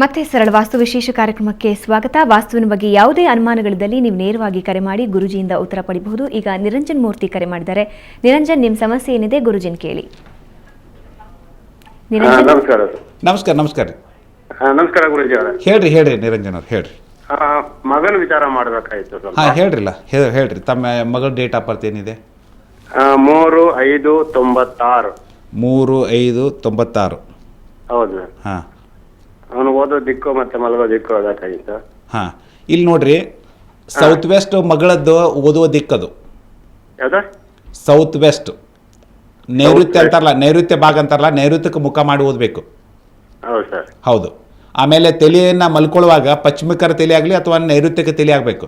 ಮತ್ತೆ ಸರಳ ವಾಸ್ತು ವಿಶೇಷ ಕಾರ್ಯಕ್ರಮಕ್ಕೆ ಸ್ವಾಗತ. ವಾಸ್ತುವಿನ ಬಗ್ಗೆ ಯಾವುದೇ ಅನುಮಾನಗಳಿದ್ದಲ್ಲಿ ನೀವು ನೇರವಾಗಿ ಕರೆ ಮಾಡಿ ಗುರುಜಿಯಿಂದ ಉತ್ತರ ಪಡೆಯಬಹುದು. ಈಗ ನಿರಂಜನ್ ಮೂರ್ತಿ ಕರೆ ಮಾಡಿದ್ದಾರೆ. ನಿರಂಜನ್, ನಿಮ್ಮ ಸಮಸ್ಯೆ ಏನಿದೆ ಗುರುಜಿನ್ ಕೇಳಿ. ನಮಸ್ಕಾರ. ನಮಸ್ಕಾರ ನಮಸ್ಕಾರ ನಮಸ್ಕಾರ ಗುರುಜಿ ಅವರೇ. ಹೇಳ್ರಿ ನಿರಂಜನ್ ಅವ್ರು ಹೇಳ್ರಿ. ಮಗನ ವಿಚಾರ ಮಾಡ್ಬೇಕಾಯ್ತು ಸ್ವಲ್ಪ. ಹೇಳ್ರಿಲ್ಲ ಹೇಳ್ರಿ. ತಮ್ಮ ಮಗಳ ಡೇಟ್ ಆಫ್ ಬರ್ತ್ ಏನಿದೆ? 3/5/96. 3/5/96. ಹೌದು. ಹಾಂ, ಅವನು ಓದೋ ದಿಕ್ಕು ಮತ್ತೆ ಮಲಗೋ ದಿಕ್ಕು ಓದಕ್ಕಾಗಿತ್ತು. ಹಾಂ, ಇಲ್ಲಿ ನೋಡ್ರಿ, ಸೌತ್ ವೆಸ್ಟ್ ಮಗಳದ್ದು ಓದುವ ದಿಕ್ಕದು. ಯಾವ್ದ? ಸೌತ್ ವೆಸ್ಟ್ ನೈಋತ್ಯ ಅಂತಾರಲ್ಲ, ನೈಋತ್ಯ ಭಾಗ ಅಂತಾರಲ್ಲ, ನೈಋತ್ಯಕ್ಕೆ ಮುಖ ಮಾಡಿ ಓದಬೇಕು. ಹೌದು ಸರ್. ಹೌದು. ಆಮೇಲೆ ತಲೆಯನ್ನು ಮಲ್ಕೊಳ್ಳುವಾಗ ಪಶ್ಚಿಮಕರ ತಲೆ ಆಗಲಿ ಅಥವಾ ನೈಋತ್ಯಕ್ಕೆ ತಲೆ ಆಗಬೇಕು.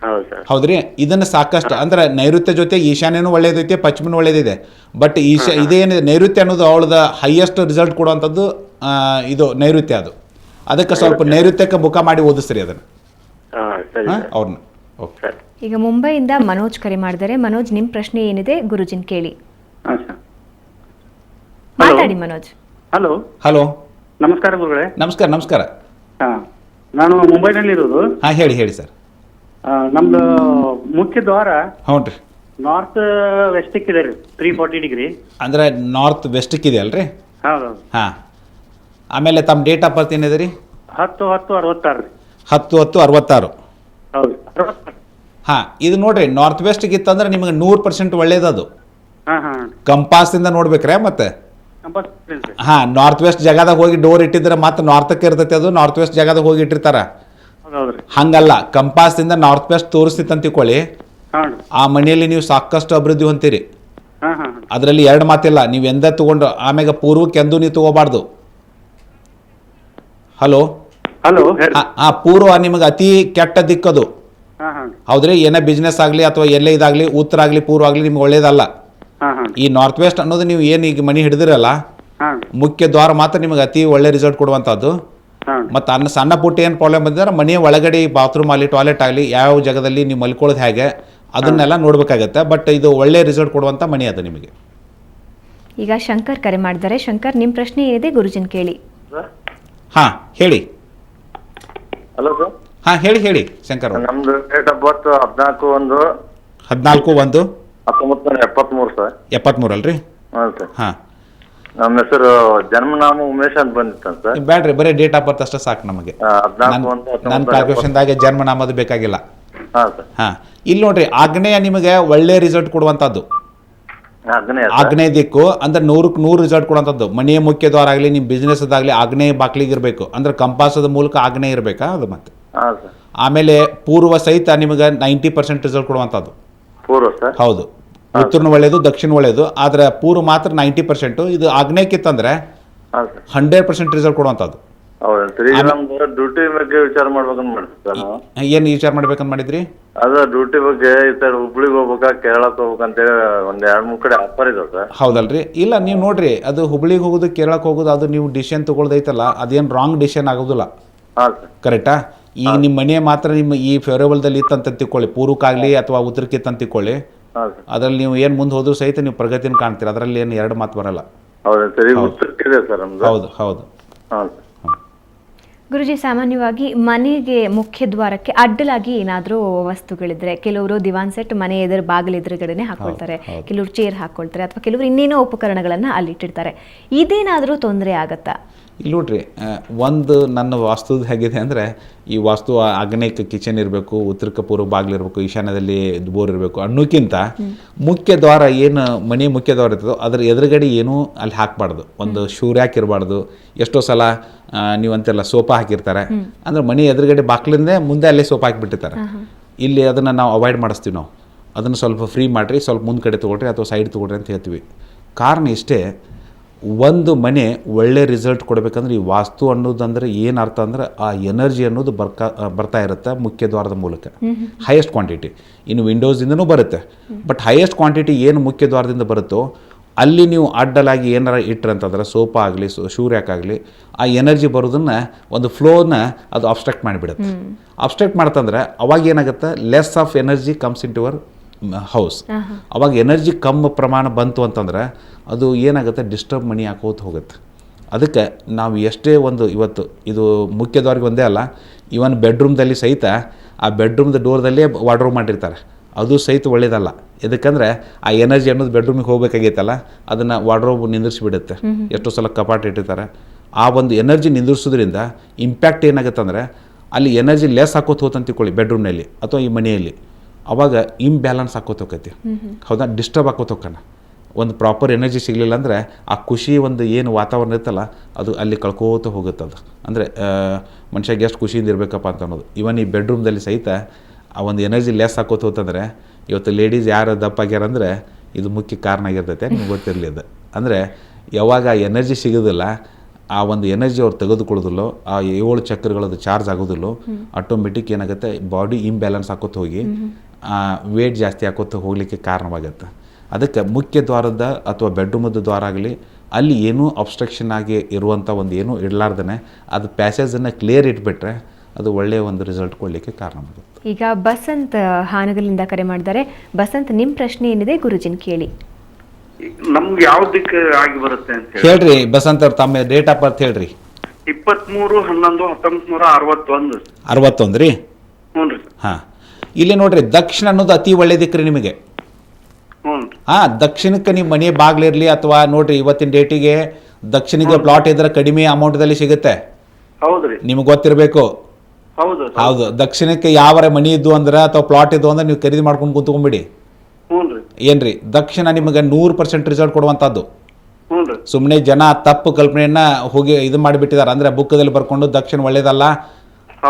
ಹೌದು ಸರ್. ಹೌದ್ರಿ. ಇದನ್ನು ಸಾಕಷ್ಟು ಅಂದ್ರೆ ನೈಋತ್ಯ ಜೊತೆ ಈಶಾನ್ಯನೂ ಒಳ್ಳೇದೈತೆ, ಪಶ್ಚಿಮನೂ ಒಳ್ಳೇದಿದೆ. ಬಟ್ ಇದೇನಿದೆ ನೈಋತ್ಯ ಅನ್ನೋದು ಅವಳದ ಹೈಯೆಸ್ಟ್ ರಿಸಲ್ಟ್ ಕೊಡುವಂಥದ್ದು ಇದು ನೈಋತ್ಯ. ಅದು ಅದಕ್ಕೆ ಸ್ವಲ್ಪ ನೈಋತ್ಯಕ್ಕೆ ಮುಖ ಮಾಡಿ ಓದಿಸ್ರಿ ಅದನ್ನು ಅವ್ರನ್ನ. ಓಕೆ. ಈಗ ಮುಂಬೈಯಿಂದ ಮನೋಜ್ ಕರೆ ಮಾಡಿದರೆ. ಮನೋಜ್, ನಿಮ್ಮ ಪ್ರಶ್ನೆ ಏನಿದೆ ಗುರುಜಿನ್ ಕೇಳಿ. ಮಾತಾಡಿ ಮನೋಜ್. Hello hello. ನಮಸ್ಕಾರ ಗುರುಗಳೇ. ನಮಸ್ಕಾರ. ನಾನು ಮುಂಬೈನಲ್ಲಿ ಇರೋದು. ಹಾಂ, ಹೇಳಿ ಸರ್. ನಮ್ದು ಮುಖ್ಯ ದ್ವಾರ ಹ್ಞೂ ರೀ, ನಾರ್ತ್ ವೆಸ್ಟಿಕ್ ಇದೆ ರೀ, 340 ಡಿಗ್ರಿ. ಅಂದ್ರೆ ನಾರ್ತ್ ವೆಸ್ಟಿಕ್ ಇದೆ ಅಲ್ರಿ? ಹೌದು. ಹಾಂ. ಆಮೇಲೆ ತಮ್ಮ ಡೇಟ್ ಆಫ್ ಬರ್ತ್ ಏನಿದೆ ರೀ? 10/10/66 ರೀ. 10/10/66. ಹೌದು. ಹಾಂ, ಇದು ನೋಡ್ರಿ, ನಾರ್ತ್ ವೆಸ್ಟ್ಗೆ ಇತ್ತಂದ್ರೆ ನಿಮಗೆ 100% ಒಳ್ಳೇದದು. ಹಾಂ. ಕಂಪಾಸಿಂದ ನೋಡ್ಬೇಕ್ರೆ ಮತ್ತೆ. ಕಂಪಲ್ಸರಿ. ಹಾಂ, ನಾರ್ತ್ ವೆಸ್ಟ್ ಜಾಗದಾಗ ಹೋಗಿ ಡೋರ್ ಇಟ್ಟಿದ್ರೆ ಮತ್ತೆ ನಾರ್ತಕ್ಕೆ ಇರ್ತೈತೆ. ಅದು ನಾರ್ತ್ ವೆಸ್ಟ್ ಜಾಗದಾಗ ಹೋಗಿ ಇಟ್ಟಿರ್ತಾರ. ಹೌದ್ರಿ. ಹಂಗಲ್ಲ, ಕಂಪಾಸಿಂದ ನಾರ್ತ್ ವೆಸ್ಟ್ ತೋರಿಸ್ತಿತ್ತು ಅಂತ ತಿಳ್ಕೊಳ್ಳಿ. ಹಾಂ. ಆ ಮನೆಯಲ್ಲಿ ನೀವು ಸಾಕಷ್ಟು ಅಭಿವೃದ್ಧಿ ಹೊಂತೀರಿ. ಹಾಂ. ಅದರಲ್ಲಿ ಎರಡು ಮಾತಿಲ್ಲ. ನೀವು ಎಂದ ತಗೊಂಡು ಆಮ್ಯಾಗ ಪೂರ್ವಕ್ಕೆ ಎಂದೂ ನೀವು ತಗೋಬಾರ್ದು. ಹಲೋ. ಹಾಂ, ಪೂರ್ವ ನಿಮಗೆ ಅತಿ ಕೆಟ್ಟ ದಿಕ್ಕದು. ಹೌದ್ರಿ. ಏನೇ ಬಿಸ್ನೆಸ್ ಆಗಲಿ ಅಥವಾ ಎಲ್ಲೇ ಇದಾಗಲಿ, ಉತ್ತರ ಆಗಲಿ ಪೂರ್ವ ಆಗಲಿ ನಿಮ್ಗೆ ಒಳ್ಳೇದಲ್ಲ. ಈ ನಾರ್ತ್ ವೆಸ್ಟ್ ಅನ್ನೋದು ನೀವು ಏನು ಈಗ ಮನೆ ಹಿಡಿದಿರಲ್ಲ, ಮುಖ್ಯ ದ್ವಾರ ಮಾತ್ರ ನಿಮಗೆ ಅತಿ ಒಳ್ಳೆ ರಿಸಲ್ಟ್ ಕೊಡುವಂಥದ್ದು. ಮತ್ತು ಸಣ್ಣ ಪುಟ್ಟ ಏನು ಪ್ರಾಬ್ಲಮ್ ಬಂದಿದ್ರೆ ಮನೆಯ ಒಳಗಡೆ ಬಾತ್ರೂಮ್ ಆಗಲಿ ಟಾಯ್ಲೆಟ್ ಆಗಲಿ ಯಾವ ಜಾಗದಲ್ಲಿ ನೀವು ಮಲ್ಕೊಳ್ಳೋದು ಹೇಗೆ ಅದನ್ನೆಲ್ಲ ನೋಡ್ಬೇಕಾಗತ್ತೆ. ಬಟ್ ಇದು ಒಳ್ಳೆ ರಿಸಲ್ಟ್ ಕೊಡುವಂಥ ಮನೆ ಅದು ನಿಮಗೆ. ಈಗ ಶಂಕರ್ ಕರೆ ಮಾಡಿದ್ದಾರೆ. ಶಂಕರ್, ನಿಮ್ಮ ಪ್ರಶ್ನೆ ಏನಿದೆ ಗುರುಜಿನ್ ಕೇಳಿ. ಹಾಂ, ಹೇಳಿ. Hello sir. ಹಾಂ, ಹೇಳಿ ಶಂಕರ್. ನಮ್ದು ಡೇಟ್ ಆಫ್ ಬರ್ತ್ 14/1/1973 ಸರ್. 73 ಅಲ್ರಿ? ಹೌದು ಸರ್. ಹಾಂ. ನಮ್ಮ ಹೆಸರು ಜನ್ಮನಾಮ ಉಮೇಶ್ ಅಂತ ಬಂದಿತ್ತು ಸರ್. ಬ್ಯಾಡ್ರಿ, ಬರೀ ಡೇಟ್ ಆಫ್ ಬರ್ತ್ ಅಷ್ಟೇ ಸಾಕು ನಮಗೆ. ನನ್ನ ಕ್ಯಾಲ್ಕುಲೇಷನ್ದಾಗೆ ಜನ್ಮನಾಮದು ಬೇಕಾಗಿಲ್ಲ. ಹಾಂ ಸರ್. ಹಾಂ, ಇಲ್ಲಿ ನೋಡ್ರಿ, ಆಗ್ನೇಯ ನಿಮಗೆ ಒಳ್ಳೆ ರಿಸಲ್ಟ್ ಕೊಡುವಂಥದ್ದು. ಆಗ್ನೇಯ ದಿಕ್ಕು ಅಂದ್ರೆ 100ಕ್ಕೆ 100 ರಿಸಲ್ಟ್ ಕೊಡುವಂಥದ್ದು. ಮನೆಯ ಮುಖ್ಯ ದ್ವಾರ ಆಗಲಿ, ನಿಮ್ಮ ಬಿಸ್ನೆಸ್ ಅದಾಗಲಿ ಆಗ್ನೇಯ ಬಾಕ್ಲಿಗೆ ಇರಬೇಕು. ಅಂದ್ರೆ ಕಂಪಾಸದ ಮೂಲಕ ಆಗ್ನೇಯ ಇರಬೇಕಾ ಅದು ಮತ್ತೆ. ಆಮೇಲೆ ಪೂರ್ವ ಸಹಿತ ನಿಮಗೆ 90% ರಿಸಲ್ಟ್ ಕೊಡುವಂಥದ್ದು. ಪೂರ್ವ ಸರ್. ಹೌದು. ಉತ್ತರನ ಒಳ್ಳೇದು, ದಕ್ಷಿಣ ಒಳ್ಳೇದು, ಆದರೆ ಪೂರ್ವ ಮಾತ್ರ 90%. ಇದು ಆಗ್ನೇಯಕ್ಕಿತ್ತಂದ್ರೆ 100% ರಿಸಲ್ಟ್ ಕೊಡುವಂಥದ್ದು. ಡ್ಯೂಟಿ ಬಗ್ಗೆ ವಿಚಾರ ಮಾಡ್ಬೇಕಂತ ಮಾಡಿದ್ವಿ. ಏನು ವಿಚಾರ ಮಾಡ್ಬೇಕಂತ ಮಾಡಿದ್ರಿ? ಅದ ಡ್ಯೂಟಿ ಬಗ್ಗೆ ಈ ಸೈಡ್ ಹುಬ್ಳಿಗೆ ಹೋಗ್ಬೇಕಾ ಕೇರಳಕ್ಕೆ ಹೋಗ್ಬೇಕಂತೇಳಿ ಒಂದ್ 2-3 ಕಡೆ ಆಫರ್ ಇದಾವೆ ಸರ್. ಹೌದಲ್ರಿ? ಇಲ್ಲ, ನೀವು ನೋಡ್ರಿ, ಅದು ಹುಬ್ಳಿಗೆ ಹೋಗೋದು ಕೇರಳಕ್ಕೆ ಹೋಗೋದು ಅದು ನೀವು ಡಿಸಿಷನ್ ತೊಗೊಳ್ದೈತಲ್ಲ, ಅದೇನು ರಾಂಗ್ ಡಿಸಿಷನ್ ಆಗೋದಿಲ್ಲ. ಹಾಂ ಸರ್. ಕರೆಕ್ಟಾ? ಈಗ ನಿಮ್ಮ ಮನೆ ಮಾತ್ರ ನಿಮ್ಮ ಈ ಫೇವರೇಬಲ್ದಲ್ಲಿ ಇತ್ತಂತ ತಿಳ್ಕೊಳ್ಳಿ, ಪೂರ್ವಕ್ಕಾಗಲಿ ಅಥವಾ ಉತ್ತರಕ್ಕಿತ್ತಂತ ತಿಳ್ಕೊಳ್ಳಿ. ಅದರಲ್ಲಿ ನೀವು ಏನು ಮುಂದೆ ಹೋದ್ರೂ ಸಹಿತ ನೀವು ಪ್ರಗತಿನ ಕಾಣ್ತೀರಿ. ಅದರಲ್ಲಿ ಏನು ಎರಡು ಮಾತು ಬರಲ್ಲ. ಹೌದು. ಗುರುಜಿ, ಸಾಮಾನ್ಯವಾಗಿ ಮನೆಗೆ ಮುಖ್ಯ ದ್ವಾರಕ್ಕೆ ಅಡ್ಡಲಾಗಿ ಏನಾದರೂ ವಸ್ತುಗಳಿದ್ರೆ, ಕೆಲವರು ದಿವಾನ್ ಸೆಟ್ ಮನೆ ಎದುರು ಬಾಗಿಲು ಎದುರುಗಡೆನೆ ಹಾಕೊಳ್ತಾರೆ, ಕೆಲವರು ಚೇರ್ ಹಾಕೊಳ್ತಾರೆ, ಅಥವಾ ಕೆಲವರು ಇನ್ನೇನೋ ಉಪಕರಣಗಳನ್ನು ಅಲ್ಲಿಟ್ಟಿರ್ತಾರೆ. ಇದೇನಾದರೂ ತೊಂದರೆ ಆಗತ್ತಾ? ಇಲ್ಲಿ ನೋಡ್ರಿ, ಒಂದು ನನ್ನ ವಾಸ್ತುದು ಹೇಗಿದೆ ಅಂದರೆ, ಈ ವಾಸ್ತು ಆಗ್ನೇಯಕ್ಕೆ ಕಿಚನ್ ಇರಬೇಕು, ಉತ್ತರಕ್ಕೆ ಪೂರ್ವ ಬಾಗಿಲು ಇರಬೇಕು, ಈಶಾನ್ಯದಲ್ಲಿ ಬೋರ್ ಇರಬೇಕು ಅನ್ನೋಕ್ಕಿಂತ ಮುಖ್ಯ ದ್ವಾರ ಏನು ಮನೆ ಮುಖ್ಯ ದ್ವಾರ ಇರ್ತದೋ ಅದ್ರ ಎದುರುಗಡೆ ಏನೂ ಅಲ್ಲಿ ಹಾಕಬಾರ್ದು. ಒಂದು ಶೂರ್ಯಾಕ್ ಇರಬಾರ್ದು. ಎಷ್ಟೋ ಸಲ ನೀವು ಅಂತೆಲ್ಲ ಸೋಫಾ ಹಾಕಿರ್ತಾರೆ, ಅಂದ್ರೆ ಮನೆ ಎದುರುಗಡೆ ಬಾಗಿಲಿಂದ ಮುಂದೆ ಅಲ್ಲೇ ಸೋಫಾ ಹಾಕಿಬಿಟ್ಟಿರ್ತಾರೆ. ಇಲ್ಲಿ ಅದನ್ನು ನಾವು ಅವಾಯ್ಡ್ ಮಾಡಿಸ್ತೀವಿ. ನಾವು ಅದನ್ನು ಸ್ವಲ್ಪ ಫ್ರೀ ಮಾಡಿರಿ, ಸ್ವಲ್ಪ ಮುಂದೆ ಕಡೆ ತೊಗೊಳ್ರಿ ಅಥವಾ ಸೈಡ್ ತೊಗೊಳ್ರಿ ಅಂತ ಹೇಳ್ತೀವಿ. ಕಾರಣ ಇಷ್ಟೇ, ಒಂದು ಮನೆ ಒಳ್ಳೆ ರಿಸಲ್ಟ್ ಕೊಡಬೇಕಂದ್ರೆ ಈ ವಾಸ್ತು ಅನ್ನೋದಂದ್ರೆ ಏನು ಅರ್ಥ ಅಂದ್ರೆ ಆ ಎನರ್ಜಿ ಅನ್ನೋದು ಬರ್ತಾ ಇರುತ್ತೆ ಮುಖ್ಯ ದ್ವಾರದ ಮೂಲಕ, ಹೈಯೆಸ್ಟ್ ಕ್ವಾಂಟಿಟಿ. ಇನ್ನು ವಿಂಡೋಸಿಂದನೂ ಬರುತ್ತೆ, ಬಟ್ ಹೈಯೆಸ್ಟ್ ಕ್ವಾಂಟಿಟಿ ಏನು ಮುಖ್ಯ ದ್ವಾರದಿಂದ ಬರುತ್ತೋ ಅಲ್ಲಿ ನೀವು ಅಡ್ಡಲಾಗಿ ಏನಾರ ಇಟ್ಟರೆ ಅಂತಂದ್ರೆ ಸೋಫಾ ಆಗಲಿ ಶೂರ್ಯಾಕ್ ಆಗಲಿ ಆ ಎನರ್ಜಿ ಬರೋದನ್ನು ಒಂದು ಫ್ಲೋನ ಅದು ಅಬ್ಸ್ಟ್ರಾಕ್ಟ್ ಮಾಡಿಬಿಡುತ್ತೆ. ಅಬ್ಸ್ಟ್ರಾಕ್ಟ್ ಮಾಡ್ತಂದ್ರೆ ಅವಾಗ ಏನಾಗುತ್ತೆ, less of energy comes into your house. ಅವಾಗ ಎನರ್ಜಿ ಕಮ್ಮಿ ಪ್ರಮಾಣ ಬಂತು ಅಂತಂದ್ರೆ ಅದು ಏನಾಗುತ್ತೆ, ಡಿಸ್ಟರ್ಬ್ ಮನಿ ಹಾಕೋತ ಹೋಗುತ್ತೆ. ಅದಕ್ಕೆ ನಾವು ಎಷ್ಟೇ ಒಂದು ಇವತ್ತು ಇದು ಮುಖ್ಯ ದ್ವಾರಕ್ಕೆ ಒಂದೇ ಅಲ್ಲ, ಇವನ್ ಬೆಡ್ರೂಮ್ದಲ್ಲಿ ಸಹಿತ ಆ ಬೆಡ್ರೂಮ್ದ ಡೋರ್ದಲ್ಲೇ ವಾರ್ಡ್ರೋಬ್ ಮಾಡಿರ್ತಾರೆ, ಅದು ಸಹಿತ ಒಳ್ಳೇದಲ್ಲ. ಎದಕ್ಕಂದ್ರೆ ಆ ಎನರ್ಜಿ ಅನ್ನೋದು ಬೆಡ್ರೂಮಿಗೆ ಹೋಗಬೇಕಾಗೈತಲ್ಲ, ಅದನ್ನು ವಾರ್ಡ್ರೋಬ್ ನಿಂದಿರಿಸಿಬಿಡುತ್ತೆ. ಎಷ್ಟೋ ಸಲ ಕಪಾಟ್ ಇಟ್ಟಿರ್ತಾರೆ, ಆ ಒಂದು ಎನರ್ಜಿ ನಿಂದಿರಿಸೋದ್ರಿಂದ ಇಂಪ್ಯಾಕ್ಟ್ ಏನಾಗುತ್ತೆ ಅಂದರೆ ಅಲ್ಲಿ ಎನರ್ಜಿ ಲೆಸ್ ಹಾಕೋತ ಹೋತಂತ ತಿಳ್ಕೊಳ್ಳಿ ಬೆಡ್ರೂಮ್ನಲ್ಲಿ ಅಥವಾ ಈ ಮನೆಯಲ್ಲಿ, ಅವಾಗ ಇಂಬ್ಯಾಲೆನ್ಸ್ ಹಾಕೋತ ಹೋಗೈತಿ. ಹೌದಾ, ಡಿಸ್ಟರ್ಬ್ ಹಾಕೋತ ಹೋಗೋಣ. ಒಂದು ಪ್ರಾಪರ್ ಎನರ್ಜಿ ಸಿಗಲಿಲ್ಲ ಅಂದರೆ ಆ ಖುಷಿ ಒಂದು ಏನು ವಾತಾವರಣ ಇರುತ್ತಲ್ಲ ಅದು ಅಲ್ಲಿ ಕಳ್ಕೋತ ಹೋಗುತ್ತೆ. ಅದು ಅಂದರೆ ಮನುಷ್ಯಗೆ ಎಷ್ಟು ಖುಷಿಯಿಂದ ಇರಬೇಕಪ್ಪ ಅಂತ ಅನ್ನೋದು. ಇವನ್ ಈ ಬೆಡ್ರೂಮ್ದಲ್ಲಿ ಸಹಿತ ಆ ಒಂದು ಎನರ್ಜಿ ಲೆಸ್ ಹಾಕೋತ ಹೋತಂದರೆ ಇವತ್ತು ಲೇಡೀಸ್ ಯಾರು ದಪ್ಪಾಗ್ಯಾರಂದರೆ ಇದು ಮುಖ್ಯ ಕಾರಣ ಆಗಿರ್ತೈತೆ, ನಿಮ್ಗೆ ಗೊತ್ತಿರಲಿ. ಅದು ಅಂದರೆ ಯಾವಾಗ ಆ ಎನರ್ಜಿ ಸಿಗೋದಿಲ್ಲ, ಆ ಒಂದು ಎನರ್ಜಿ ಅವ್ರು ತೆಗೆದುಕೊಳ್ಳೋದಿಲ್ಲೋ, ಆ 7 ಚಕ್ರಗಳದ್ದು ಚಾರ್ಜ್ ಆಗೋದಿಲ್ಲೋ, ಆಟೋಮೆಟಿಕ್ ಏನಾಗುತ್ತೆ ಬಾಡಿ ಇಂಬ್ಯಾಲೆನ್ಸ್ ಹಾಕೋತ ಹೋಗಿ ವೇಟ್ ಜಾಸ್ತಿ ಹಾಕೋತ ಹೋಗಲಿಕ್ಕೆ ಕಾರಣವಾಗುತ್ತೆ. ಅದಕ್ಕೆ ಮುಖ್ಯ ದ್ವಾರದ ಅಥವಾ ಬೆಡ್ರೂಮದ್ದು ದ್ವಾರ ಆಗಲಿ ಅಲ್ಲಿ ಏನೂ ಅಬ್ಸ್ಟ್ರಕ್ಷನ್ ಆಗಿ ಇರುವಂಥ ಒಂದು ಏನೂ ಇಡಲಾರ್ದೇ ಅದು ಪ್ಯಾಸೇಜನ್ನು ಕ್ಲಿಯರ್ ಇಟ್ಬಿಟ್ರೆ ಅದು ಒಳ್ಳೆಯ ಒಂದು ರಿಸಲ್ಟ್ ಕೊಡಲಿಕ್ಕೆ ಕಾರಣವಾಗುತ್ತೆ. ಈಗ ಬಸಂತ್ ಹಾನಗಲಿಂದ ಕರೆ ಮಾಡಿದ್ದಾರೆ. ಬಸಂತ್, ನಿಮ್ಮ ಪ್ರಶ್ನೆ ಏನಿದೆ ಗುರುಜಿನ್ ಕೇಳಿ. ನಮ್ಗೆ ಯಾವ ದಿಕ್ಕ ಆಗಿ ಬರುತ್ತೆ ಅಂತ ಹೇಳ್ರಿ ಬಸಂತ್ ಅವ್ರು, ತಮ್ಮ ಡೇಟ್ ಆಫ್ ಬರ್ತ್ ಹೇಳ್ರಿ. 23/11/1961. 61 ರೀ? ಹ್ಞೂ ರೀ. ಹಾಂ, ಇಲ್ಲಿ ನೋಡ್ರಿ ದಕ್ಷಿಣ ಅನ್ನೋದು ಅತಿ ಒಳ್ಳೇದಿಕ್ರಿ ನಿಮಗೆ. ದಕ್ಷಿಣಕ್ಕೆ ನಿಮ್ಮ ಮನೆ ಬಾಗ್ಲಿರ್ಲಿ ಅಥವಾ ನೋಡ್ರಿ ಇವತ್ತಿನ ಡೇಟಿಗೆ ದಕ್ಷಿಣಕ್ಕೆ ಪ್ಲಾಟ್ ಇದ್ರೆ ಕಡಿಮೆ ಅಮೌಂಟ್ದಲ್ಲಿ ಸಿಗುತ್ತೆ. ಹೌದ್ರಿ, ನಿಮ್ಗೆ ಗೊತ್ತಿರಬೇಕು. ಹೌದು, ದಕ್ಷಿಣಕ್ಕೆ ಯಾವರ ಮನಿ ಇದ್ದು ಅಂದ್ರೆ ಅಥವಾ ಪ್ಲಾಟ್ ಇದ್ದು ಅಂದ್ರೆ ನೀವು ಖರೀದಿ ಮಾಡ್ಕೊಂಡು ಕುಂತ್ಕೊಂಡ್ಬಿಡಿ. ಏನ್ರಿ, ದಕ್ಷಿಣ ನಿಮಗೆ 100% ರಿಸಲ್ಟ್ ಕೊಡುವಂಥದ್ದು. ಸುಮ್ಮನೆ ಜನ ತಪ್ಪು ಕಲ್ಪನೆಯನ್ನ ಹೋಗಿ ಇದು ಮಾಡಿಬಿಟ್ಟಿದ್ದಾರೆ. ಅಂದ್ರೆ ಬುಕ್ಕದಲ್ಲಿ ಬರ್ಕೊಂಡು ದಕ್ಷಿಣ ಒಳ್ಳೇದಲ್ಲ,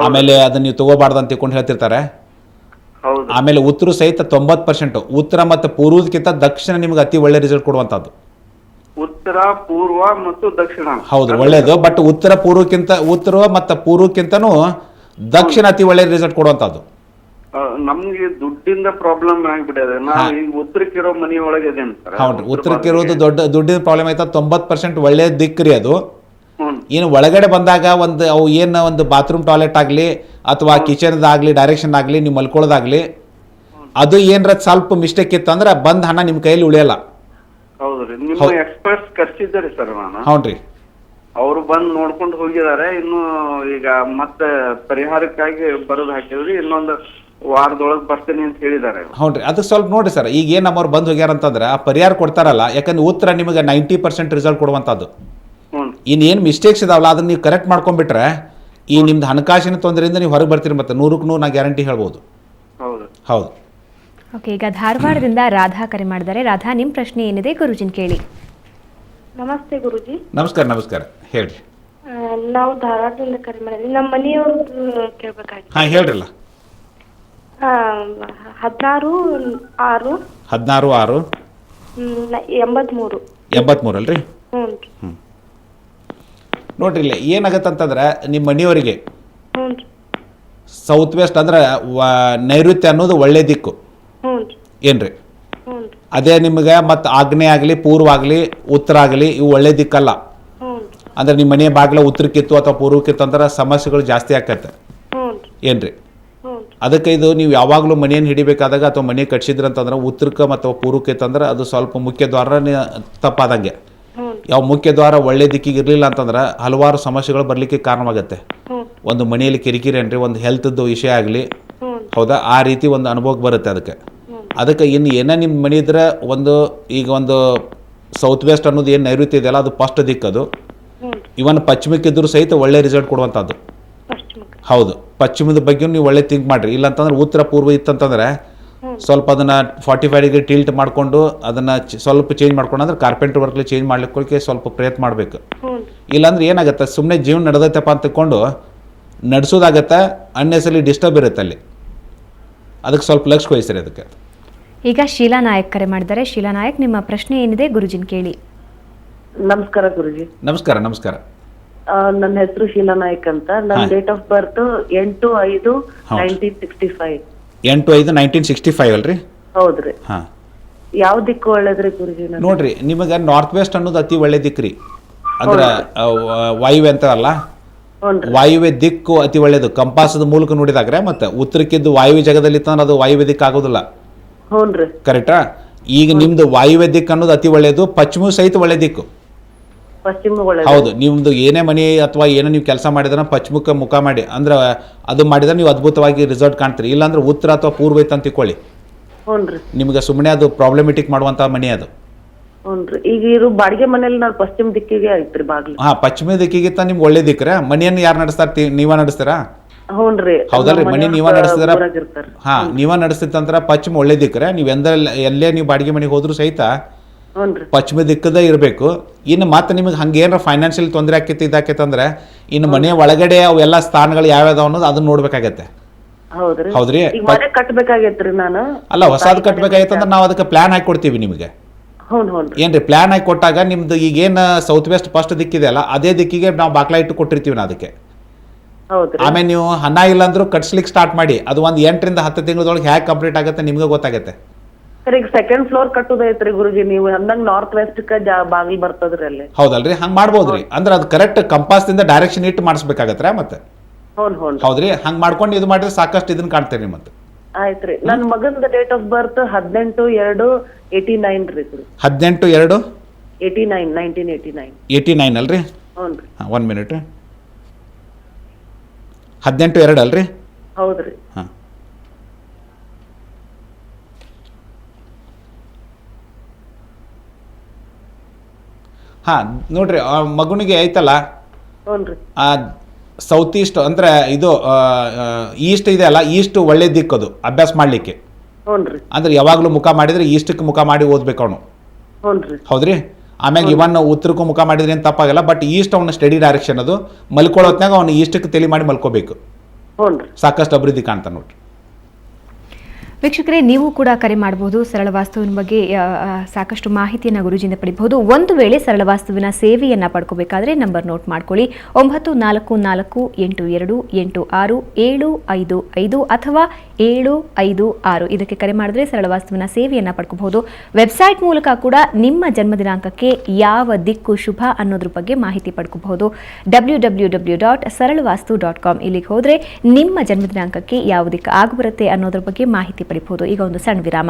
ಆಮೇಲೆ ಅದನ್ನ ನೀವು ತಗೋಬಾರ್ದು ಅಂತ ತಿಳ್ಕೊಂಡು ಹೇಳ್ತಿರ್ತಾರೆ. ಆಮೇಲೆ ಉತ್ತರ ಸಹಿತ 90%, ಉತ್ತರ ಮತ್ತು ಪೂರ್ವದಕ್ಕಿಂತ ದಕ್ಷಿಣ ನಿಮ್ಗೆ ಅತಿ ಒಳ್ಳೆ ರಿಸಲ್ಟ್ ಕೊಡುವಂಥದ್ದು. ಉತ್ತರ, ಪೂರ್ವ ಮತ್ತು ದಕ್ಷಿಣ ಹೌದು, ಒಳ್ಳೇದು. ಬಟ್ ಉತ್ತರ ಮತ್ತು ಪೂರ್ವಕ್ಕಿಂತನೂ ದಕ್ಷಿಣ ಅತಿ ಒಳ್ಳೆ ರಿಸಲ್ಟ್ ಕೊಡುವಂಥದ್ದು. ನಮ್ಗೆ ದುಡ್ಡಿಂದ ಪ್ರಾಬ್ಲಮ್ ಆಗ್ಬಿಟ್ಟಿದೆ. ನಾವು ಈಗ ಉತ್ತರಕ್ಕಿರೋ ಮನಿ ಒಳಗೆ ಇದೆ ಅಂತಾರೆ. ಹೌದು, ಉತ್ತರಕ್ಕಿರೋದು ದುಡ್ಡಿನ ಪ್ರಾಬ್ಲಮ್ ಆಯ್ತಾ. 90% ಒಳ್ಳೆ ದಿಕ್ಕ್ರಿ ಅದು. ಏನು ಒಳಗಡೆ ಬಂದಾಗ ಅವು ಏನು ಒಂದು ಬಾತ್ರೂಮ್ ಟಾಯ್ಲೆಟ್ ಆಗಲಿ ಅಥವಾ ಕಿಚನ್ದಾಗಲಿ ಡೈರೆಕ್ಷನ್ ಆಗಲಿ ನೀವು ಮಲ್ಕೊಳ್ಳೋದಾಗಲಿ ಅದು ಏನರ ಸ್ವಲ್ಪ ಮಿಸ್ಟೇಕ್ ಇತ್ತು ಅಂದ್ರೆ ಬಂದ ಹಣ ನಿಮ್ಮ ಕೈಯಲ್ಲಿ ಉಳಿಯಲ್ಲ. ಹೌದ್ರಿ, ನಿಮ್ಮ ಎಕ್ಸ್ಪರ್ಟ್ಸ್ ಕರ್ಸಿದ್ದಾರೆ ಸರ್ ನಾನು. ಹೌದ್ರಿ, ಅವರು ಬಂದು ನೋಡ್ಕೊಂಡು ಹೋಗಿದ್ದಾರೆ. ಇನ್ನು ಈಗ ಮತ್ತೆ ಪರಿಹಾರಕ್ಕಾಗಿ ಬರೋದು ಹಾಕಿದ್ರಿ, ಇನ್ನೊಂದು ವಾರದೊಳಗೆ ಬರ್ತೀನಿ ಅಂತ ಹೇಳಿದ್ದಾರೆ. ಹೌದ್ರಿ, ಅದು ಸ್ವಲ್ಪ ನೋಡ್ರಿ ಸರ್. ಈಗ ಏನು ನಮ್ಮವ್ರು ಬಂದು ಹೋಗ್ಯಾರ ಅಂತಂದ್ರೆ ಆ ಪರಿಹಾರ ಕೊಡ್ತಾರಲ್ಲ, ಯಾಕಂದ್ರೆ ಉತ್ತರ ನಿಮಗೆ 90% ರಿಸಲ್ಟ್ ಕೊಡುವಂಥದ್ದು. ಇನ್ನೇನು ಮಿಸ್ಟೇಕ್ಸ್ ಇದಾವಲ್ಲ ಅದನ್ನ ನೀವು ಕರೆಕ್ಟ್ ಮಾಡ್ಕೊಂಡ್ಬಿಟ್ರೆ ಈ ನಿಮ್ದು ಹಣಕಾಸಿನ ತೊಂದರೆಯಿಂದ ನೀವು ಹೊರಗೆ ಬರ್ತೀರಿ. ಮತ್ತೆ 100ಕ್ಕೆ 100 ನಾ ಗ್ಯಾರಂಟಿ ಹೇಳ್ಬೋದು. ಹೌದು. ಓಕೆ, ಈಗ ಧಾರವಾಡದಿಂದ ರಾಧಾ ಕರೆ ಮಾಡಿದ್ದಾರೆ. ರಾಧಾ, ನಿಮ್ಮ ಪ್ರಶ್ನೆ ಏನಿದೆ ಗುರುಜಿನ್ ಕೇಳಿ. ನಮಸ್ತೆ ಗುರುಜಿ. ನಮಸ್ಕಾರ ಹೇಳ್ರಿ. ನಾವು ಧಾರವಾಡದಿಂದ ಕರೆ ಮಾಡಿದ್ವಿ. ನಮ್ಮ ಮನೆಯವ್ರದ್ದು ಕೇಳ್ಬೇಕಾಗಿತ್ತು. ಹಾಂ ಹೇಳ್ರಲ್ಲ. 16/6/83 ಅಲ್ರಿ? ನೋಡ್ರಿ, ಇಲ್ಲಿ ಏನಾಗತ್ತಂತಂದ್ರೆ ನಿಮ್ಮ ಮನೆಯವರಿಗೆ ಸೌತ್ ವೆಸ್ಟ್ ಅಂದ್ರೆ ನೈಋತ್ಯ ಅನ್ನೋದು ಒಳ್ಳೆ ದಿಕ್ಕು ಏನ್ರಿ? ಅದೇ ನಿಮಗೆ ಮತ್ತು ಆಗ್ನೇಯ ಆಗಲಿ ಪೂರ್ವ ಆಗಲಿ ಉತ್ತರ ಆಗಲಿ ಇವು ಒಳ್ಳೆ ದಿಕ್ಕಲ್ಲ. ಅಂದ್ರೆ ನಿಮ್ಮ ಮನೆ ಬಾಗಿಲ ಉತ್ತರಕ್ಕಿತ್ತು ಅಥವಾ ಪೂರ್ವಕ್ಕಿತ್ತು ಅಂದ್ರೆ ಸಮಸ್ಯೆಗಳು ಜಾಸ್ತಿ ಆಕತ್ತೆ ಏನ್ರಿ? ಅದಕ್ಕೆ ಇದು ನೀವು ಯಾವಾಗಲೂ ಮನೆಯನ್ನು ಹಿಡಿಬೇಕಾದಾಗ ಅಥವಾ ಮನೆ ಕಟ್ಸಿದ್ರಂತಂದ್ರೆ ಉತ್ತರಕ್ಕೆ ಮತ್ತು ಪೂರ್ವಕ್ಕೆ ಇತ್ತಂದ್ರೆ ಅದು ಸ್ವಲ್ಪ ಮುಖ್ಯ ದ್ವಾರ ತಪ್ಪಾದಂಗೆ. ಯಾವ ಮುಖ್ಯ ದ್ವಾರ ಒಳ್ಳೆ ದಿಕ್ಕಿಗೆ ಇರಲಿಲ್ಲ ಅಂತಂದ್ರೆ ಹಲವಾರು ಸಮಸ್ಯೆಗಳು ಬರಲಿಕ್ಕೆ ಕಾರಣವಾಗುತ್ತೆ. ಒಂದು ಮನೆಯಲ್ಲಿ ಕಿರಿಕಿರಿ ಏನ್ರಿ, ಒಂದು ಹೆಲ್ತ್ದು ವಿಷಯ ಆಗಲಿ, ಹೌದಾ, ಆ ರೀತಿ ಒಂದು ಅನುಭವಕ್ಕೆ ಬರುತ್ತೆ. ಅದಕ್ಕೆ ಇನ್ನು ಏನೇ ನಿಮ್ಮ ಮನೆ ಇದ್ರೆ ಒಂದು ಸೌತ್ ವೆಸ್ಟ್ ಅನ್ನೋದು ಏನು ನೈಋತ್ಯ ಇದೆಯಲ್ಲ ಅದು ಫಸ್ಟ್ ದಿಕ್ಕದು. ಇವನ್ ಪಶ್ಚಿಮಕ್ಕಿದ್ರೂ ಸಹಿತ ಒಳ್ಳೆ ರಿಸಲ್ಟ್ ಕೊಡುವಂಥದ್ದು. ಹೌದು, ಪಶ್ಚಿಮದ ಬಗ್ಗೆ ನೀವು ಒಳ್ಳೆ ಥಿಂಕ್ ಮಾಡಿರಿ. ಇಲ್ಲಾಂತಂದ್ರೆ ಉತ್ತರ ಪೂರ್ವ ಇತ್ತಂತಂದ್ರೆ ಸ್ವಲ್ಪ ಅದನ್ನು 45 ಡಿಗ್ರಿ ಟಿಲ್ಟ್ ಮಾಡಿಕೊಂಡು ಅದನ್ನು ಸ್ವಲ್ಪ ಚೇಂಜ್ ಮಾಡ್ಕೊಂಡು ಅಂದ್ರೆ ಕಾರ್ಪೆಂಟರ್ ವರ್ಕ್ಲಿ ಚೇಂಜ್ ಮಾಡ್ಲಿಕ್ಕೆ ಸ್ವಲ್ಪ ಪ್ರಯತ್ನ ಮಾಡಬೇಕು. ಇಲ್ಲಾಂದ್ರೆ ಏನಾಗುತ್ತೆ, ಸುಮ್ಮನೆ ಜೀವನ ನಡೆದೈತಪ್ಪ ಅಂತ ತಿಳ್ಕೊಂಡು ನಡೆಸೋದಾಗತ್ತೆ, ಅನ್ನೆಸರಿ ಡಿಸ್ಟರ್ಬ್ ಇರುತ್ತೆ ಅಲ್ಲಿ. ಅದಕ್ಕೆ ಸ್ವಲ್ಪ ಲಕ್ಷ್ಯ ವಹಿಸ್ರಿ ಅದಕ್ಕೆ. ಈಗ ಶೀಲಾ ನಾಯಕ್ ಕರೆ ಮಾಡಿದ್ದಾರೆ. ಶೀಲಾ ನಾಯಕ್, ನಿಮ್ಮ ಪ್ರಶ್ನೆ ಏನಿದೆ ಗುರುಜಿನ್ ಕೇಳಿ. ನಮಸ್ಕಾರ ಗುರುಜಿ. ನಮಸ್ಕಾರ. ನನ್ನ ಹೆಸರು ಶೀಲಾ ನಾಯಕ್ ಅಂತ. ನನ್ನ ಡೇಟ್ ಆಫ್ ಬರ್ತ್ 8/5/1965. 8/5/1965 ಅಲ್ರಿ? ಹೌದ್ರಿ. ಹಾಂ, ಯಾವ ದಿಕ್ಕು ಒಳ್ಳೇದ್ರಿ ಗುರುಜಿ? ನೋಡ್ರಿ, ನಿಮಗೆ ನಾರ್ತ್ ವೆಸ್ಟ್ ಅನ್ನೋದು ಅತಿ ಒಳ್ಳೆ ದಿಕ್ಕ್ರಿ. ಅಂದ್ರೆ ವಾಯುವ್ಯ ಅಂತಾರಲ್ಲ, ವಾಯುವ್ಯ ದಿಕ್ಕು ಅತಿ ಒಳ್ಳೇದು. ಕಂಪಾಸದ ಮೂಲಕ ನೋಡಿದಾಗ್ರೆ ಮತ್ತೆ ಉತ್ತರಕ್ಕಿದ್ದು ವಾಯುವ್ಯ ಜಾಗದಲ್ಲಿ ಇತ್ತಂದ್ರೆ ಅದು ವಾಯುವ್ಯ ದಿಕ್ಕು ಆಗೋದಿಲ್ಲ. ಕರೆಕ್ಟಾ? ಈಗ ನಿಮ್ದು ವಾಯುವ್ಯ ದಿಕ್ಕು ಅನ್ನೋದು ಅತಿ ಒಳ್ಳೇದು, ಪಶ್ಚಿಮ ಸಹಿತ ಒಳ್ಳೆ ದಿಕ್ಕು. ಪಶ್ಚಿಮ ಒಳ್ಳೆ. ಹೌದು, ನಿಮ್ದು ಏನೇ ಮನೆ ಅಥವಾ ಏನೋ ನೀವು ಕೆಲಸ ಮಾಡಿದ್ರೆ ಪಶ್ಚಿಮಕ್ಕೆ ಮುಖ ಮಾಡಿ ಅಂದ್ರೆ ಅದು ಮಾಡಿದ್ರೆ ನೀವು ಅದ್ಭುತವಾಗಿ ರಿಸಲ್ಟ್ ಕಾಣ್ತೀರಿ. ಇಲ್ಲಾಂದ್ರೆ ಉತ್ತರ ಅಥವಾ ಪೂರ್ವ ಐತೆ ಅಂತ ತಿಳ್ಕೊಳ್ಳಿ, ಹ್ಞೂನ್ರಿ ನಿಮ್ಗೆ ಸುಮ್ಮನೆ ಅದು ಪ್ರಾಬ್ಲಮೆಟಿಕ್ ಮಾಡುವಂಥ ಮನೆ ಅದು. ಹ್ಞೂನ್ರಿ. ಈಗ ಇರು ಬಾಡಿಗೆ ಮನೇಲಿ ನಾನು ಪಶ್ಚಿಮ ದಿಕ್ಕಿಗೆ ಐತ್ರಿ ಬಾಗ್ಲು. ಹಾಂ, ಪಶ್ಚಿಮ ದಿಕ್ಕಿಗಿಂತ ನಿಮ್ಗೆ ಒಳ್ಳೆ ದಿಕ್ಕ್ರೆ. ಮನೆಯನ್ನು ಯಾರು ನಡೆಸ್ತಾರೆ? ನೀವೇ ನಡೆಸ್ತೀರಾ? ಹ್ಞೂನ್ರಿ. ಹೌದಲ್ರಿ, ಮನೆ ನೀವೇ ನಡೆಸ್ತೀರ. ಊರಾಗಿರ್ತಾರ. ಹಾಂ, ನೀವೇ ನಡೆಸ್ತಿತ್ತಂದ್ರೆ ಪಶ್ಚಿಮ ಒಳ್ಳೆ ದಿಕ್ಕ್ರೆ. ನೀವು ಎಲ್ಲೇ ನೀವು ಬಾಡಿಗೆ ಮನೆಗೆ ಹೋದ್ರೂ ಸಹಿತ ಹ್ಞೂನ್ರಿ. ಪಶ್ಚಿಮ ದಿಕ್ಕದೇ ಇರಬೇಕು. ಇನ್ನು ಮತ್ತೆ ನಿಮಗೆ ಹಂಗೇನಾರ ಫೈನಾನ್ಷಿಯಲ್ ತೊಂದರೆ ಆಕೈತಿ ಇದಾಕೈತಂದ್ರೆ ಇನ್ನು ಮನೆ ಒಳಗಡೆ ಅವೆಲ್ಲ ಸ್ಥಾನಗಳು ಯಾವ್ಯಾವ ಅನ್ನೋದು ಅದನ್ನ ನೋಡ್ಬೇಕಾಗತ್ತೆ. ಹೌದ್ರಿ. ಹೌದ್ರಿ. ಈಗ ಮನೆ ಕಟ್ಬೇಕಾಗೈತ್ರಿ ನಾನು. ಅಲ್ಲ, ಹೊಸದು ಕಟ್ಬೇಕಾಗೈತಂದ್ರೆ ನಾವು ಅದಕ್ಕೆ ಪ್ಲಾನ್ ಹಾಕಿ ಕೊಡ್ತೀವಿ ನಿಮಗೆ. ಹ್ಞೂನ್ರಿ. ಏನ್ರಿ, ಪ್ಲಾನ್ ಹಾಕಿ ಕೊಟ್ಟಾಗ ನಿಮ್ದು ಈಗೇನು ಸೌತ್ ವೆಸ್ಟ್ ಫಸ್ಟ್ ದಿಕ್ಕಿದೆ ಅಲ್ಲ, ಅದೇ ದಿಕ್ಕಿಗೆ ನಾವು ಬಾಕ್ಲ ಇಟ್ಟು ಕೊಟ್ಟಿರ್ತೀವಿ ನಾ ಅದಕ್ಕೆ. ಹೌದ್ರಿ. ಆಮೇಲೆ ನೀವು ಹಣ ಇಲ್ಲ ಅಂದ್ರೂ ಕಟ್ಸ್ಲಿಕ್ಕೆ ಸ್ಟಾರ್ಟ್ ಮಾಡಿ. ಅದು ಒಂದು 8 ರಿಂದ 10 ತಿಂಗಳದೊಳಗೆ ಹೇಗೆ ಕಂಪ್ಲೀಟ್ ಆಗುತ್ತೆ ನಿಮ್ಗೆ ಗೊತ್ತಾಗುತ್ತೆ. ಸರ್, ಈಗ ಸೆಕೆಂಡ್ ಫ್ಲೋರ್ ಕಟ್ಟುದೈತ್ರಿ ಗುರುಜಿ. ನೀವು ಅಂದಂಗ ನಾರ್ತ್ ವೆಸ್ಟ್ ಬಾಗಿಲ್ ಬರ್ತದ್ರಿ ಅಲ್ಲಿ. ಹೌದಲ್ರಿ, ಹಂಗೆ ಮಾಡ್ಬೋದ್ರಿ. ಅಂದ್ರೆ ಅದು ಕರೆಕ್ಟ್ ಕಂಪಾಸ್ದಿಂದ ಡೈರೆಕ್ಷನ್ ಇಟ್ಟು ಮಾಡಿಸ್ಬೇಕಾಗತ್ತೆ ಮತ್ತೆ. ಹ್ಞೂ. ಹೌದ್ರಿ, ಹಂಗೆ ಮಾಡ್ಕೊಂಡು ಇದು ಮಾಡಿದ್ರೆ ಸಾಕಷ್ಟು ಇದನ್ನ ಕಾಣ್ತೀರಿ ಮತ್ತೆ. ಆಯ್ತ್ರಿ. ನನ್ನ ಮಗಂದ ಡೇಟ್ ಆಫ್ ಬರ್ತ್ 18/2/89 ರೀ ಗುರು. 18/2/1989 1989 ಅಲ್ರಿ? ಹ್ಞೂನ್ರಿ. 1 ಮಿನಿಟ್. 18/2 ಅಲ್ರಿ? ಹೌದ್ರಿ. ಹಾಂ, ಹಾಂ, ನೋಡ್ರಿ ಆ ಮಗುನಿಗೆ ಐತಲ್ಲ ಹ್ಞೂನ್ರಿ. ಸೌತ್ ಈಸ್ಟ್ ಅಂದ್ರೆ ಇದು ಈಸ್ಟ್ ಇದೆ ಅಲ್ಲ, ಈಸ್ಟ್ ಒಳ್ಳೆ ದಿಕ್ಕದು ಅಭ್ಯಾಸ ಮಾಡಲಿಕ್ಕೆ. ಹ್ಞೂನ್ರಿ. ಅಂದ್ರೆ ಯಾವಾಗಲೂ ಮುಖ ಮಾಡಿದ್ರೆ ಈಸ್ಟಕ್ಕೆ ಮುಖ ಮಾಡಿ ಓದ್ಬೇಕು ಅವನು. ಹ್ಞೂನ್ರಿ. ಹೌದ್ರಿ. ಆಮ್ಯಾಗ ಇವನ್ ಉತ್ತರಕ್ಕೂ ಮುಖ ಮಾಡಿದ್ರೆ ಏನು ತಪ್ಪಾಗಲ್ಲ, ಬಟ್ ಈಸ್ಟ್ ಅವನ ಸ್ಟಡಿ ಡೈರೆಕ್ಷನ್ ಅದು. ಮಲ್ಕೊಳ್ಳೋ ಹೊತ್ನಾಗ ಅವನು ಈಸ್ಟಕ್ಕೆ ತಲೆ ಮಾಡಿ ಮಲ್ಕೋಬೇಕು. ಹ್ಞೂನ್ರಿ. ಸಾಕಷ್ಟು ಅಭಿವೃದ್ಧಿ ಕಾಣ್ತಾನೆ ನೋಡ್ರಿ. ವೀಕ್ಷಕರೇ, ನೀವು ಕೂಡ ಕರೆ ಮಾಡಬಹುದು. ಸರಳ ವಾಸ್ತುವಿನ ಬಗ್ಗೆ ಸಾಕಷ್ಟು ಮಾಹಿತಿಯನ್ನು ಗುರುಜಿಯಿಂದ ಪಡಿಬಹುದು. ಒಂದು ವೇಳೆ ಸರಳ ವಾಸ್ತುವಿನ ಸೇವೆಯನ್ನು ಪಡ್ಕೋಬೇಕಾದ್ರೆ ನಂಬರ್ ನೋಟ್ ಮಾಡ್ಕೊಳ್ಳಿ. 9448867555 ಅಥವಾ 756 ಇದಕ್ಕೆ ಕರೆ ಮಾಡಿದ್ರೆ ಸರಳ ವಾಸ್ತುವಿನ ಸೇವೆಯನ್ನು ಪಡ್ಕೋಬಹುದು. ವೆಬ್ಸೈಟ್ ಮೂಲಕ ಕೂಡ ನಿಮ್ಮ ಜನ್ಮದಿನಾಂಕಕ್ಕೆ ಯಾವ ದಿಕ್ಕು ಶುಭ ಅನ್ನೋದ್ರ ಬಗ್ಗೆ ಮಾಹಿತಿ ಪಡ್ಕೋಬಹುದು. www.saralvastu.com ಇಲ್ಲಿಗೆ ಹೋದರೆ ನಿಮ್ಮ ಜನ್ಮದಿನಾಂಕಕ್ಕೆ ಯಾವ ದಿಕ್ಕು ಆಗಿಬರುತ್ತೆ ಅನ್ನೋದ್ರ ಬಗ್ಗೆ ಮಾಹಿತಿ ಪಡಿಬಹುದು. ಈಗ ಒಂದು ಸಣ್ಣ ವಿರಾಮ.